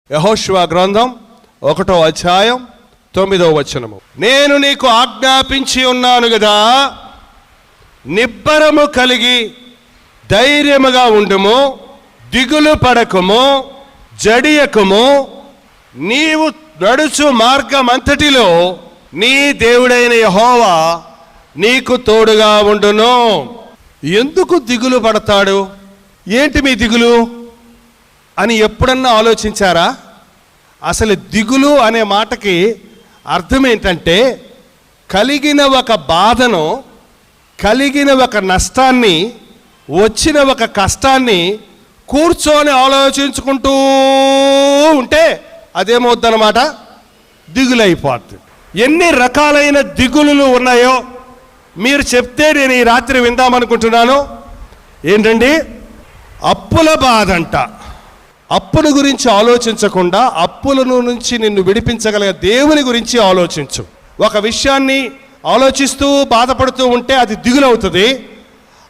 యెహోషువ గ్రంథం 1వ అధ్యాయం 9వ వచనము. నేను నీకు ఆజ్ఞాపించి ఉన్నాను కదా, నిబ్బరము కలిగి ధైర్యముగా ఉండుము, దిగులు పడకము, జడియకము. నీవు నడుచు మార్గమంతటిలో నీ దేవుడైన యెహోవా నీకు తోడుగా ఉండును. ఎందుకు దిగులు పడతాడు? ఏంటి మీ దిగులు అని ఎప్పుడన్నా ఆలోచించారా? అసలు దిగులు అనే మాటకి అర్థం ఏంటంటే, కలిగిన ఒక బాధను, కలిగిన ఒక నష్టాన్ని, వచ్చిన ఒక కష్టాన్ని కూర్చొని ఆలోచించుకుంటూ ఉంటే అదేమవుద్దన్నమాట, దిగులు అయిపోతుంది. ఎన్ని రకాలైన దిగులు ఉన్నాయో మీరు చెప్తే నేను ఈ రాత్రి విందామనుకుంటున్నాను. ఏంటండి? అప్పుల బాధ అంట. అప్పుల గురించి ఆలోచించకుండా అప్పుల నుంచి నిన్ను విడిపించగలిగే దేవుని గురించి ఆలోచించు. ఒక విషయాన్ని ఆలోచిస్తూ బాధపడుతూ ఉంటే అది దిగులవుతుంది.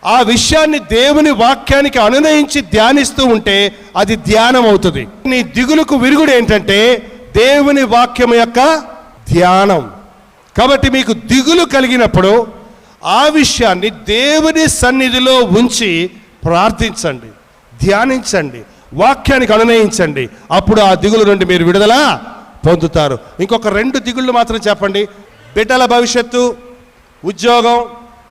ఆ విషయాన్ని దేవుని వాక్యానికి అనునయించి ధ్యానిస్తూ ఉంటే అది ధ్యానం అవుతుంది. నీ దిగులుకు విరుగుడు ఏంటంటే దేవుని వాక్యం యొక్క ధ్యానం. కాబట్టి మీకు దిగులు కలిగినప్పుడు ఆ విషయాన్ని దేవుని సన్నిధిలో ఉంచి ప్రార్థించండి, ధ్యానించండి, వాక్యానికి అనునయించండి. అప్పుడు ఆ దిగులు నుండి మీరు విడుదల పొందుతారు. ఇంకొక 2 దిగుళ్ళు మాత్రం చెప్పండి. బిడ్డల భవిష్యత్తు, ఉద్యోగం,